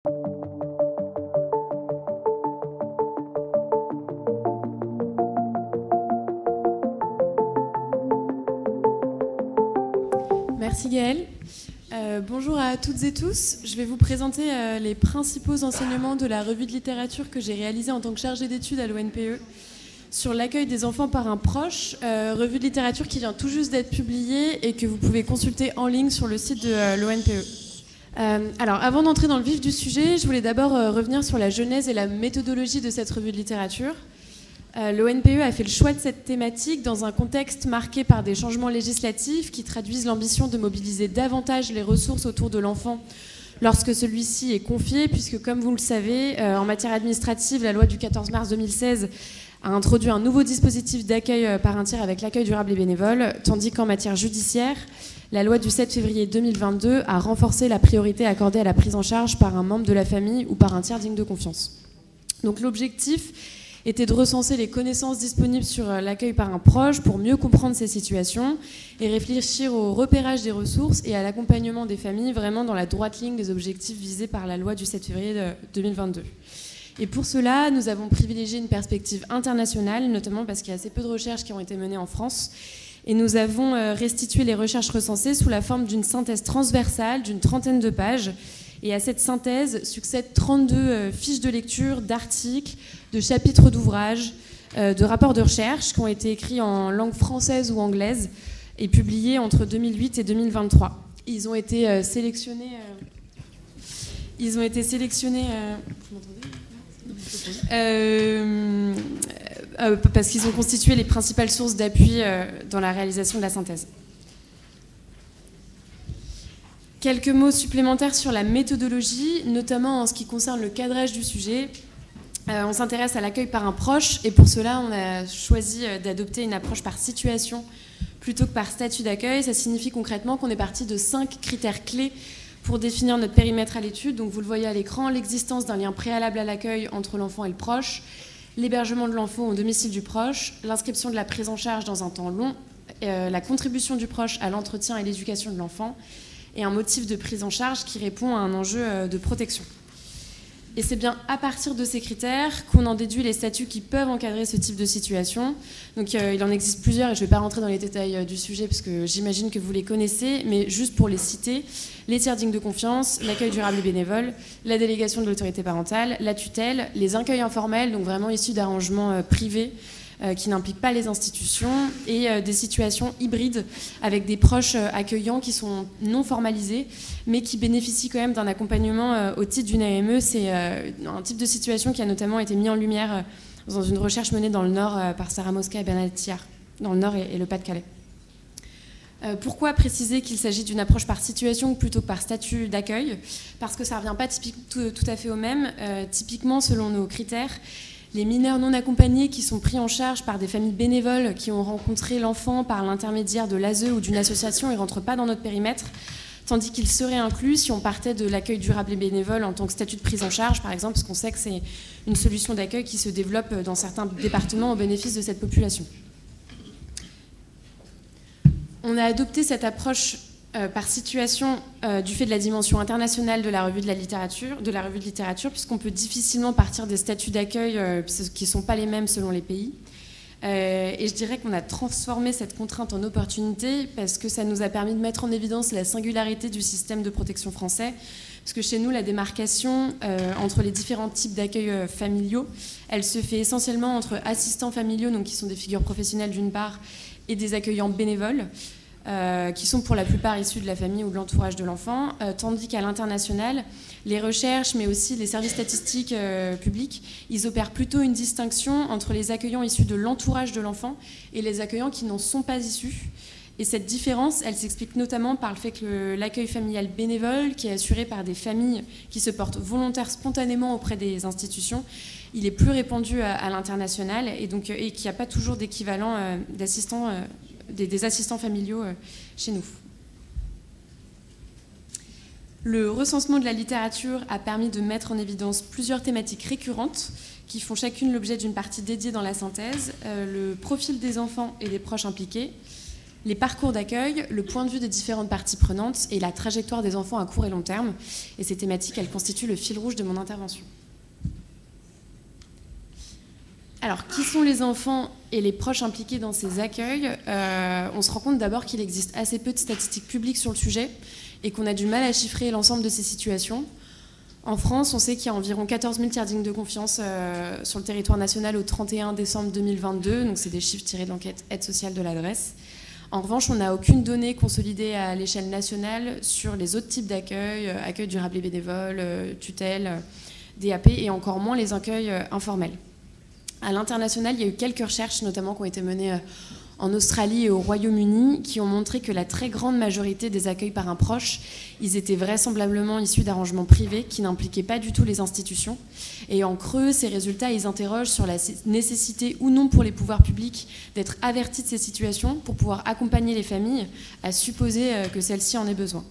Merci Gaëlle. Bonjour à toutes et tous. Je vais vous présenter les principaux enseignements de la revue de littérature que j'ai réalisée en tant que chargée d'études à l'ONPE sur l'accueil des enfants par un proche, revue de littérature qui vient tout juste d'être publiée et que vous pouvez consulter en ligne sur le site de l'ONPE. Alors, avant d'entrer dans le vif du sujet, je voulais d'abord revenir sur la genèse et la méthodologie de cette revue de littérature. L'ONPE a fait le choix de cette thématique dans un contexte marqué par des changements législatifs qui traduisent l'ambition de mobiliser davantage les ressources autour de l'enfant lorsque celui-ci est confié, puisque comme vous le savez, en matière administrative, la loi du 14 mars 2016 a introduit un nouveau dispositif d'accueil par un tiers avec l'accueil durable et bénévole, tandis qu'en matière judiciaire, la loi du 7 février 2022 a renforcé la priorité accordée à la prise en charge par un membre de la famille ou par un tiers digne de confiance. Donc l'objectif était de recenser les connaissances disponibles sur l'accueil par un proche pour mieux comprendre ces situations et réfléchir au repérage des ressources et à l'accompagnement des familles vraiment dans la droite ligne des objectifs visés par la loi du 7 février 2022. Et pour cela, nous avons privilégié une perspective internationale, notamment parce qu'il y a assez peu de recherches qui ont été menées en France. Et nous avons restitué les recherches recensées sous la forme d'une synthèse transversale d'une 30aine de pages. Et à cette synthèse succèdent 32 fiches de lecture, d'articles, de chapitres d'ouvrages, de rapports de recherche qui ont été écrits en langue française ou anglaise et publiés entre 2008 et 2023. Ils ont été sélectionnés... parce qu'ils ont constitué les principales sources d'appui dans la réalisation de la synthèse. Quelques mots supplémentaires sur la méthodologie, notamment en ce qui concerne le cadrage du sujet. On s'intéresse à l'accueil par un proche et pour cela, on a choisi d'adopter une approche par situation plutôt que par statut d'accueil. Ça signifie concrètement qu'on est parti de 5 critères clés pour définir notre périmètre à l'étude. Donc vous le voyez à l'écran, l'existence d'un lien préalable à l'accueil entre l'enfant et le proche, l'hébergement de l'enfant au domicile du proche, l'inscription de la prise en charge dans un temps long, la contribution du proche à l'entretien et l'éducation de l'enfant, et un motif de prise en charge qui répond à un enjeu de protection. Et c'est bien à partir de ces critères qu'on en déduit les statuts qui peuvent encadrer ce type de situation. Donc il en existe plusieurs et je ne vais pas rentrer dans les détails du sujet parce que j'imagine que vous les connaissez, mais juste pour les citer, les tiers dignes de confiance, l'accueil durable et bénévole, la délégation de l'autorité parentale, la tutelle, les accueils informels, donc vraiment issus d'arrangements privés, qui n'impliquent pas les institutions, et des situations hybrides avec des proches accueillants qui sont non formalisés, mais qui bénéficient quand même d'un accompagnement au titre d'une AME. C'est un type de situation qui a notamment été mis en lumière dans une recherche menée dans le Nord par Sarah Mosca et Bernadette Thiard, dans le Nord et le Pas-de-Calais. Pourquoi préciser qu'il s'agit d'une approche par situation plutôt que par statut d'accueil? Parce que ça ne revient pas tout à fait au même. Typiquement, selon nos critères, les mineurs non accompagnés qui sont pris en charge par des familles bénévoles qui ont rencontré l'enfant par l'intermédiaire de l'ASE ou d'une association, ils ne rentrent pas dans notre périmètre, tandis qu'ils seraient inclus si on partait de l'accueil durable et bénévole en tant que statut de prise en charge, par exemple, parce qu'on sait que c'est une solution d'accueil qui se développe dans certains départements au bénéfice de cette population. On a adopté cette approche par situation du fait de la dimension internationale de la revue de littérature, puisqu'on peut difficilement partir des statuts d'accueil qui ne sont pas les mêmes selon les pays. Et je dirais qu'on a transformé cette contrainte en opportunité parce que ça nous a permis de mettre en évidence la singularité du système de protection français. Parce que chez nous, la démarcation entre les différents types d'accueil familiaux, elle se fait essentiellement entre assistants familiaux, donc qui sont des figures professionnelles d'une part, et des accueillants bénévoles, qui sont pour la plupart issus de la famille ou de l'entourage de l'enfant, tandis qu'à l'international, les recherches, mais aussi les services statistiques publics, ils opèrent plutôt une distinction entre les accueillants issus de l'entourage de l'enfant et les accueillants qui n'en sont pas issus. Et cette différence, elle s'explique notamment par le fait que l'accueil familial bénévole, qui est assuré par des familles qui se portent volontaires spontanément auprès des institutions, il est plus répandu à l'international et qu'il n'y a pas toujours d'équivalent d'assistants des assistants familiaux chez nous. Le recensement de la littérature a permis de mettre en évidence plusieurs thématiques récurrentes qui font chacune l'objet d'une partie dédiée dans la synthèse, le profil des enfants et des proches impliqués, les parcours d'accueil, le point de vue des différentes parties prenantes et la trajectoire des enfants à court et long terme. Et ces thématiques, elles constituent le fil rouge de mon intervention. Alors, qui sont les enfants et les proches impliqués dans ces accueils? On se rend compte d'abord qu'il existe assez peu de statistiques publiques sur le sujet et qu'on a du mal à chiffrer l'ensemble de ces situations. En France, on sait qu'il y a environ 14 000 tiers dignes de confiance sur le territoire national au 31 décembre 2022, donc c'est des chiffres tirés de l'enquête Aide sociale de l'adresse. En revanche, on n'a aucune donnée consolidée à l'échelle nationale sur les autres types d'accueil, accueil durable et bénévole, tutelle, DAP, et encore moins les accueils informels. À l'international, il y a eu quelques recherches, notamment qui ont été menées en Australie et au Royaume-Uni, qui ont montré que la très grande majorité des accueils par un proche, ils étaient vraisemblablement issus d'arrangements privés qui n'impliquaient pas du tout les institutions. Et en creux, ces résultats, ils interrogent sur la nécessité ou non pour les pouvoirs publics d'être avertis de ces situations pour pouvoir accompagner les familles, à supposer que celles-ci en aient besoin.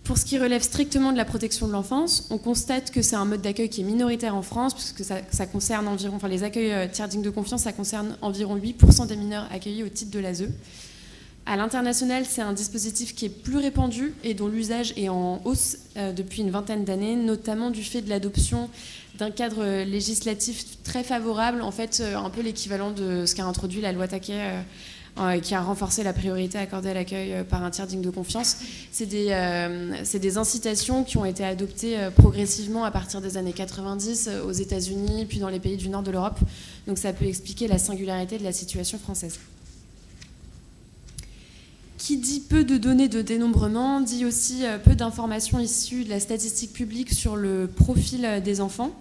Pour ce qui relève strictement de la protection de l'enfance, on constate que c'est un mode d'accueil qui est minoritaire en France, puisque ça concerne environ, enfin les accueils tiers dignes de confiance, ça concerne environ 8% des mineurs accueillis au titre de l'ASE. À l'international, c'est un dispositif qui est plus répandu et dont l'usage est en hausse depuis une vingtaine d'années, notamment du fait de l'adoption d'un cadre législatif très favorable, en fait un peu l'équivalent de ce qu'a introduit la loi Taquet, qui a renforcé la priorité accordée à l'accueil par un tiers digne de confiance. C'est des incitations qui ont été adoptées progressivement à partir des années 90 aux États-Unis, puis dans les pays du nord de l'Europe. Donc ça peut expliquer la singularité de la situation française. Qui dit peu de données de dénombrement, dit aussi peu d'informations issues de la statistique publique sur le profil des enfants.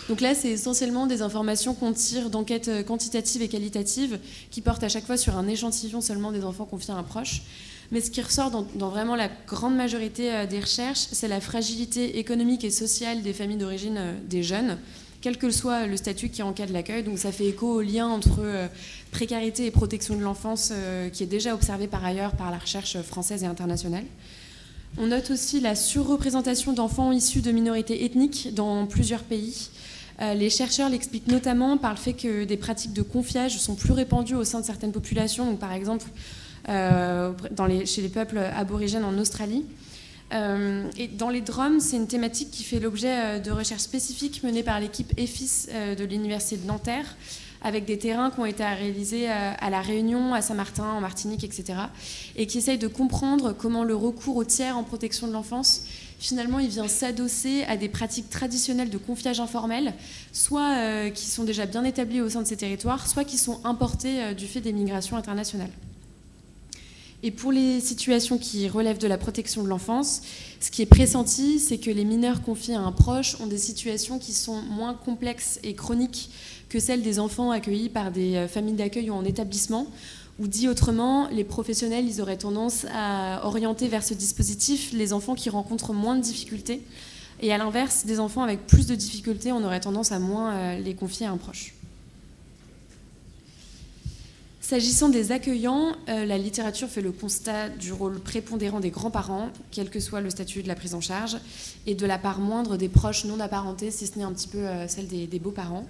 Donc là, c'est essentiellement des informations qu'on tire d'enquêtes quantitatives et qualitatives qui portent à chaque fois sur un échantillon seulement des enfants confiés à un proche. Mais ce qui ressort dans vraiment la grande majorité des recherches, c'est la fragilité économique et sociale des familles d'origine des jeunes, quel que soit le statut qui encadre l'accueil. Donc ça fait écho au lien entre précarité et protection de l'enfance qui est déjà observé par ailleurs par la recherche française et internationale. On note aussi la surreprésentation d'enfants issus de minorités ethniques dans plusieurs pays. Les chercheurs l'expliquent notamment par le fait que des pratiques de confiage sont plus répandues au sein de certaines populations, donc par exemple chez les peuples aborigènes en Australie. Et dans les Drômes, c'est une thématique qui fait l'objet de recherches spécifiques menées par l'équipe EFIS de l'Université de Nanterre, avec des terrains qui ont été réalisés à La Réunion, à Saint-Martin, en Martinique, etc. Et qui essayent de comprendre comment le recours aux tiers en protection de l'enfance, finalement, il vient s'adosser à des pratiques traditionnelles de confiage informel, soit qui sont déjà bien établies au sein de ces territoires, soit qui sont importées du fait des migrations internationales. Et pour les situations qui relèvent de la protection de l'enfance, ce qui est pressenti, c'est que les mineurs confiés à un proche ont des situations qui sont moins complexes et chroniques que celles des enfants accueillis par des familles d'accueil ou en établissement, ou dit autrement, les professionnels ils auraient tendance à orienter vers ce dispositif les enfants qui rencontrent moins de difficultés, et à l'inverse, des enfants avec plus de difficultés, on aurait tendance à moins les confier à un proche. S'agissant des accueillants, la littérature fait le constat du rôle prépondérant des grands-parents, quel que soit le statut de la prise en charge, et de la part moindre des proches non apparentés, si ce n'est un petit peu celle des beaux-parents.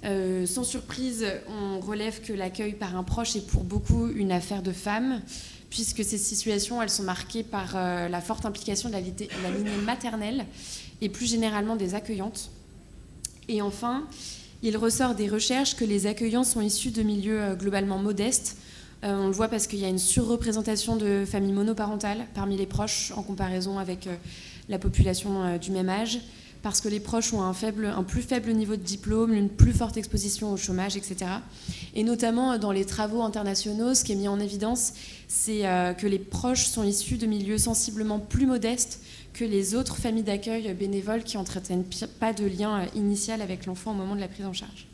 Sans surprise, on relève que l'accueil par un proche est pour beaucoup une affaire de femmes, puisque ces situations elles sont marquées par la forte implication de la lignée maternelle et plus généralement des accueillantes. Et enfin, il ressort des recherches que les accueillants sont issus de milieux globalement modestes. On le voit parce qu'il y a une surreprésentation de familles monoparentales parmi les proches en comparaison avec la population du même âge, parce que les proches ont un plus faible niveau de diplôme, une plus forte exposition au chômage, etc. Et notamment dans les travaux internationaux, ce qui est mis en évidence, c'est que les proches sont issus de milieux sensiblement plus modestes que les autres familles d'accueil bénévoles qui n'entretiennent pas de lien initial avec l'enfant au moment de la prise en charge.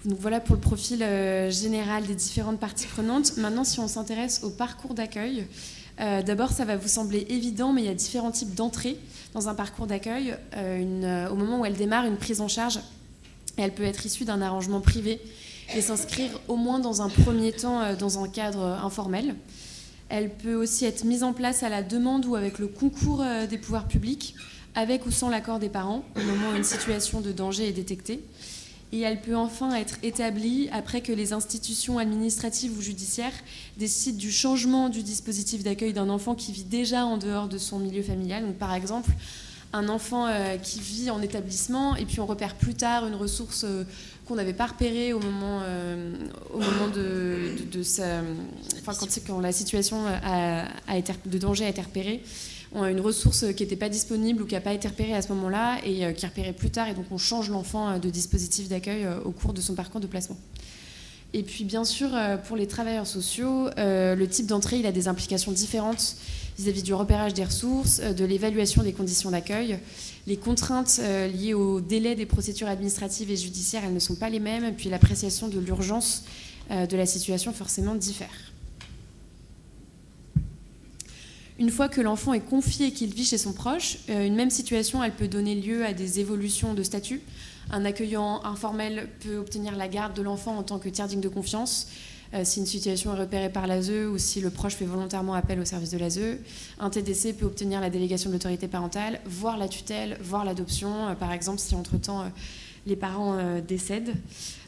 Donc voilà pour le profil général des différentes parties prenantes. Maintenant, si on s'intéresse au parcours d'accueil, d'abord, ça va vous sembler évident, mais il y a différents types d'entrées dans un parcours d'accueil. Au moment où elle démarre, une prise en charge, elle peut être issue d'un arrangement privé et s'inscrire au moins dans un premier temps dans un cadre informel. Elle peut aussi être mise en place à la demande ou avec le concours des pouvoirs publics, avec ou sans l'accord des parents, au moment où une situation de danger est détectée. et elle peut enfin être établie après que les institutions administratives ou judiciaires décident du changement du dispositif d'accueil d'un enfant qui vit déjà en dehors de son milieu familial. Donc, par exemple, un enfant qui vit en établissement et puis on repère plus tard une ressource qu'on n'avait pas repérée au moment quand la situation de danger a été repérée. On a une ressource qui n'était pas disponible ou qui n'a pas été repérée à ce moment-là et qui est repérée plus tard, et donc on change l'enfant de dispositif d'accueil au cours de son parcours de placement. Et puis bien sûr, pour les travailleurs sociaux, le type d'entrée il a des implications différentes vis-à-vis du repérage des ressources, de l'évaluation des conditions d'accueil. Les contraintes liées au délai des procédures administratives et judiciaires, elles ne sont pas les mêmes, et puis l'appréciation de l'urgence de la situation forcément diffère. Une fois que l'enfant est confié et qu'il vit chez son proche, une même situation, elle peut donner lieu à des évolutions de statut. Un accueillant informel peut obtenir la garde de l'enfant en tant que tiers digne de confiance, si une situation est repérée par l'ASE ou si le proche fait volontairement appel au service de l'ASE. Un TDC peut obtenir la délégation de l'autorité parentale, voire la tutelle, voire l'adoption, par exemple si entre-temps les parents décèdent.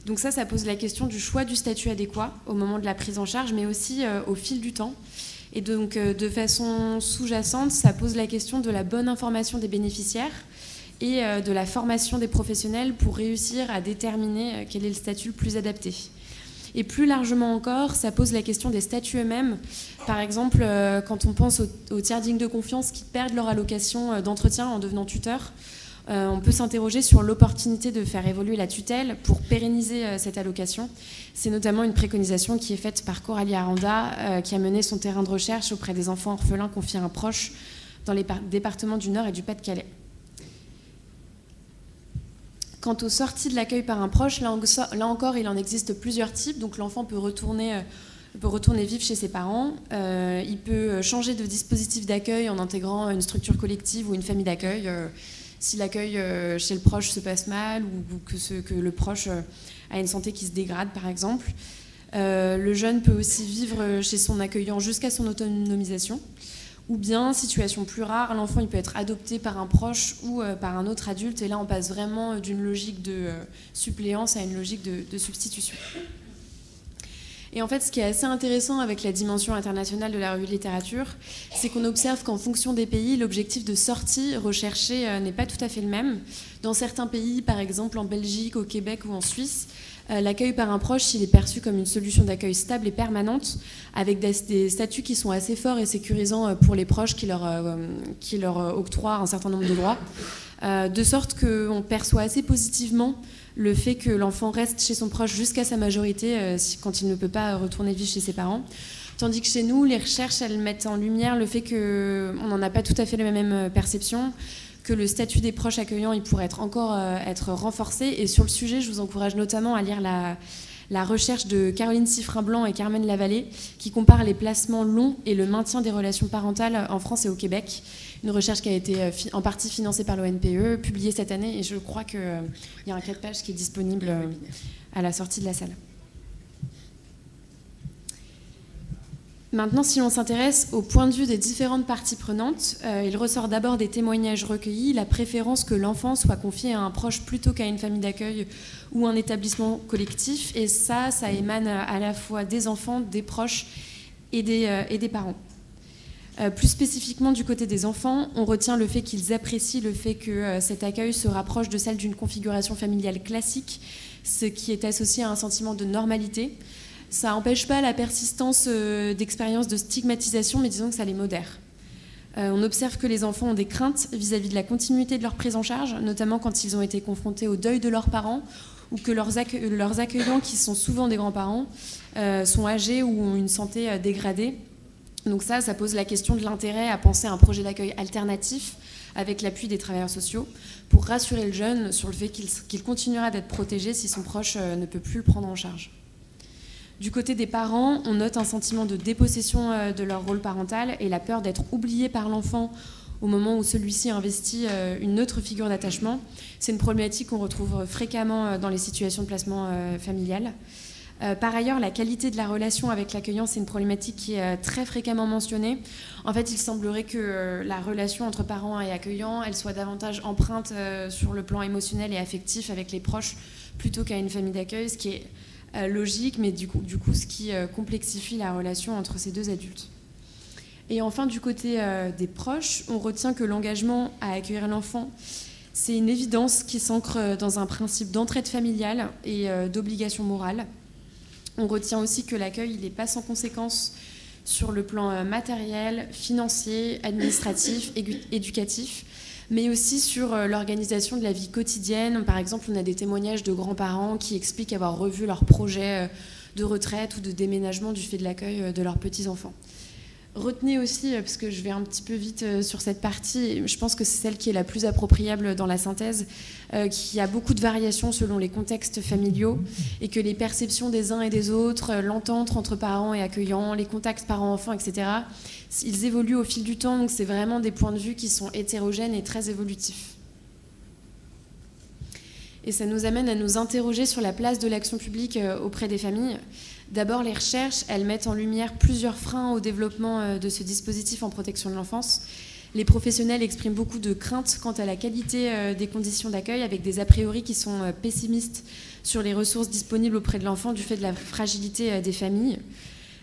Donc ça pose la question du choix du statut adéquat au moment de la prise en charge, mais aussi au fil du temps. Et donc, de façon sous-jacente, ça pose la question de la bonne information des bénéficiaires et de la formation des professionnels pour réussir à déterminer quel est le statut le plus adapté. Et plus largement encore, ça pose la question des statuts eux-mêmes. Par exemple, quand on pense aux tiers dignes de confiance qui perdent leur allocation d'entretien en devenant tuteurs, on peut s'interroger sur l'opportunité de faire évoluer la tutelle pour pérenniser cette allocation. C'est notamment une préconisation qui est faite par Coralie Aranda, qui a mené son terrain de recherche auprès des enfants orphelins confiés à un proche dans les départements du Nord et du Pas-de-Calais. Quant aux sorties de l'accueil par un proche, là encore, il en existe plusieurs types. Donc l'enfant peut retourner vivre chez ses parents. Il peut changer de dispositif d'accueil en intégrant une structure collective ou une famille d'accueil. Si l'accueil chez le proche se passe mal ou que le proche a une santé qui se dégrade, par exemple. Le jeune peut aussi vivre chez son accueillant jusqu'à son autonomisation. Ou bien, situation plus rare, l'enfant il peut être adopté par un proche ou par un autre adulte. Et là, on passe vraiment d'une logique de suppléance à une logique de substitution. Et en fait, ce qui est assez intéressant avec la dimension internationale de la revue de littérature, c'est qu'on observe qu'en fonction des pays, l'objectif de sortie recherché n'est pas tout à fait le même. Dans certains pays, par exemple en Belgique, au Québec ou en Suisse, l'accueil par un proche, il est perçu comme une solution d'accueil stable et permanente, avec des statuts qui sont assez forts et sécurisants pour les proches qui leur octroient un certain nombre de droits, de sorte qu'on perçoit assez positivement le fait que l'enfant reste chez son proche jusqu'à sa majorité quand il ne peut pas retourner vivre chez ses parents. Tandis que chez nous, les recherches, elles mettent en lumière le fait qu'on n'en a pas tout à fait la même perception, que le statut des proches accueillants, il pourrait être renforcé. Et sur le sujet, je vous encourage notamment à lire la recherche de Caroline Siffrin-Blanc et Carmen Lavallée, qui compare les placements longs et le maintien des relations parentales en France et au Québec. Une recherche qui a été en partie financée par l'ONPE, publiée cette année, et je crois qu'il y a un 4 pages qui est disponible à la sortie de la salle. Maintenant, si on s'intéresse au point de vue des différentes parties prenantes, il ressort d'abord des témoignages recueillis, la préférence que l'enfant soit confié à un proche plutôt qu'à une famille d'accueil ou un établissement collectif, et ça émane à la fois des enfants, des proches et des parents. Plus spécifiquement du côté des enfants, on retient le fait qu'ils apprécient le fait que cet accueil se rapproche de celle d'une configuration familiale classique, ce qui est associé à un sentiment de normalité. Ça n'empêche pas la persistance d'expériences de stigmatisation, mais disons que ça les modère. On observe que les enfants ont des craintes vis-à-vis de la continuité de leur prise en charge, notamment quand ils ont été confrontés au deuil de leurs parents ou que leurs accueillants, qui sont souvent des grands-parents, sont âgés ou ont une santé dégradée. Donc ça pose la question de l'intérêt à penser à un projet d'accueil alternatif avec l'appui des travailleurs sociaux pour rassurer le jeune sur le fait qu'il continuera d'être protégé si son proche ne peut plus le prendre en charge. Du côté des parents, on note un sentiment de dépossession de leur rôle parental et la peur d'être oublié par l'enfant au moment où celui-ci investit une autre figure d'attachement. C'est une problématique qu'on retrouve fréquemment dans les situations de placement familial. Par ailleurs, la qualité de la relation avec l'accueillant, c'est une problématique qui est très fréquemment mentionnée. En fait, il semblerait que la relation entre parents et accueillants, elle soit davantage empreinte sur le plan émotionnel et affectif avec les proches plutôt qu'à une famille d'accueil, ce qui est logique, mais du coup ce qui complexifie la relation entre ces deux adultes. Et enfin, du côté des proches, on retient que l'engagement à accueillir l'enfant, c'est une évidence qui s'ancre dans un principe d'entraide familiale et d'obligation morale. On retient aussi que l'accueil n'est pas sans conséquences sur le plan matériel, financier, administratif, éducatif, mais aussi sur l'organisation de la vie quotidienne. Par exemple, on a des témoignages de grands-parents qui expliquent avoir revu leur projet de retraite ou de déménagement du fait de l'accueil de leurs petits-enfants. Retenez aussi, parce que je vais un petit peu vite sur cette partie, je pense que c'est celle qui est la plus appropriable dans la synthèse, qu'il y a beaucoup de variations selon les contextes familiaux et que les perceptions des uns et des autres, l'entente entre parents et accueillants, les contacts parents-enfants, etc., ils évoluent au fil du temps, donc c'est vraiment des points de vue qui sont hétérogènes et très évolutifs. Et ça nous amène à nous interroger sur la place de l'action publique auprès des familles. D'abord, les recherches, elles mettent en lumière plusieurs freins au développement de ce dispositif en protection de l'enfance. Les professionnels expriment beaucoup de craintes quant à la qualité des conditions d'accueil, avec des a priori qui sont pessimistes sur les ressources disponibles auprès de l'enfant du fait de la fragilité des familles.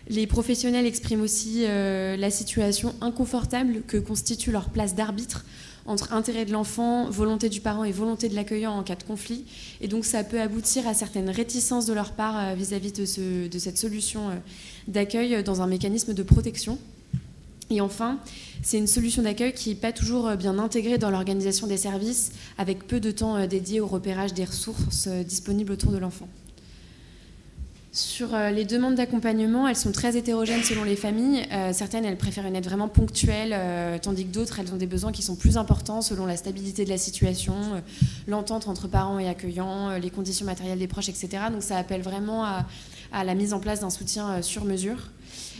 Les professionnels expriment aussi la situation inconfortable que constitue leur place d'arbitre entre intérêt de l'enfant, volonté du parent et volonté de l'accueillant en cas de conflit. Et donc ça peut aboutir à certaines réticences de leur part vis-à-vis de cette solution d'accueil dans un mécanisme de protection. Et enfin, c'est une solution d'accueil qui n'est pas toujours bien intégrée dans l'organisation des services, avec peu de temps dédié au repérage des ressources disponibles autour de l'enfant. Sur les demandes d'accompagnement, elles sont très hétérogènes selon les familles. Certaines, elles préfèrent une aide vraiment ponctuelle, tandis que d'autres, elles ont des besoins qui sont plus importants selon la stabilité de la situation, l'entente entre parents et accueillants, les conditions matérielles des proches, etc. Donc ça appelle vraiment à la mise en place d'un soutien sur mesure.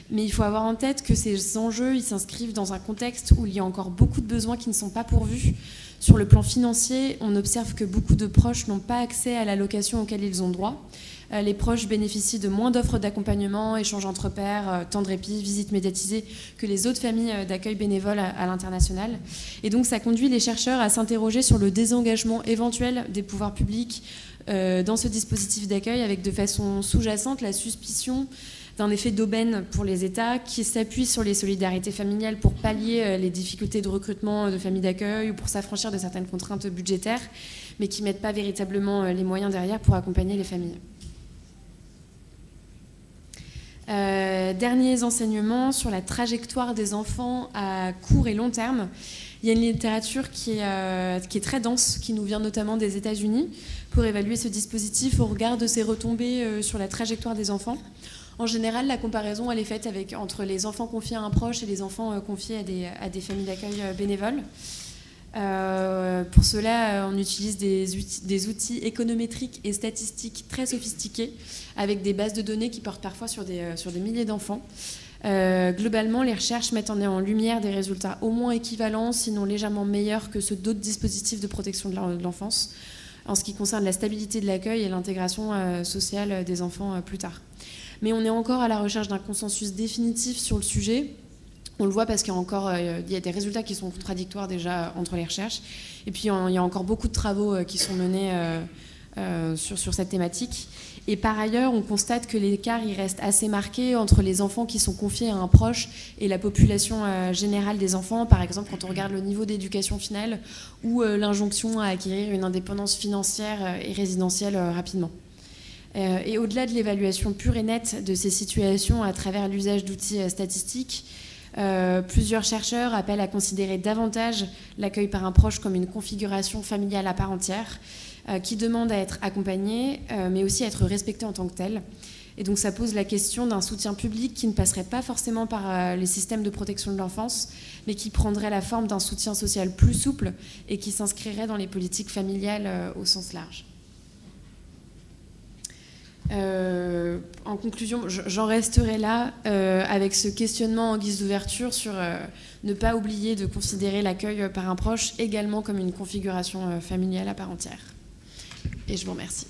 Mais il faut avoir en tête que ces enjeux, ils s'inscrivent dans un contexte où il y a encore beaucoup de besoins qui ne sont pas pourvus. Sur le plan financier, on observe que beaucoup de proches n'ont pas accès à l'allocation auquel ils ont droit. Les proches bénéficient de moins d'offres d'accompagnement, échanges entre pairs, temps de répit, visites médiatisées que les autres familles d'accueil bénévoles à l'international. Et donc ça conduit les chercheurs à s'interroger sur le désengagement éventuel des pouvoirs publics dans ce dispositif d'accueil, avec de façon sous-jacente la suspicion d'un effet d'aubaine pour les États qui s'appuie sur les solidarités familiales pour pallier les difficultés de recrutement de familles d'accueil ou pour s'affranchir de certaines contraintes budgétaires, mais qui ne mettent pas véritablement les moyens derrière pour accompagner les familles. Derniers enseignements sur la trajectoire des enfants à court et long terme. Il y a une littérature qui est très dense, qui nous vient notamment des États-Unis, pour évaluer ce dispositif au regard de ses retombées sur la trajectoire des enfants. En général, la comparaison elle est faite entre les enfants confiés à un proche et les enfants confiés à des familles d'accueil bénévoles. Pour cela, on utilise des outils économétriques et statistiques très sophistiqués, avec des bases de données qui portent parfois sur des milliers d'enfants. Globalement, les recherches mettent en lumière des résultats au moins équivalents, sinon légèrement meilleurs que ceux d'autres dispositifs de protection de l'enfance, en ce qui concerne la stabilité de l'accueil et l'intégration sociale des enfants plus tard. Mais on est encore à la recherche d'un consensus définitif sur le sujet. On le voit parce qu'il y a des résultats qui sont contradictoires déjà entre les recherches. Et puis il y a encore beaucoup de travaux qui sont menés sur cette thématique. Et par ailleurs, on constate que l'écart il reste assez marqué entre les enfants qui sont confiés à un proche et la population générale des enfants. Par exemple, quand on regarde le niveau d'éducation finale ou l'injonction à acquérir une indépendance financière et résidentielle rapidement. Et au-delà de l'évaluation pure et nette de ces situations à travers l'usage d'outils statistiques, plusieurs chercheurs appellent à considérer davantage l'accueil par un proche comme une configuration familiale à part entière qui demande à être accompagnée, mais aussi à être respectée en tant que telle. Et donc ça pose la question d'un soutien public qui ne passerait pas forcément par les systèmes de protection de l'enfance, mais qui prendrait la forme d'un soutien social plus souple et qui s'inscrirait dans les politiques familiales au sens large. En conclusion, j'en resterai là avec ce questionnement en guise d'ouverture sur ne pas oublier de considérer l'accueil par un proche également comme une configuration familiale à part entière. Et je vous remercie.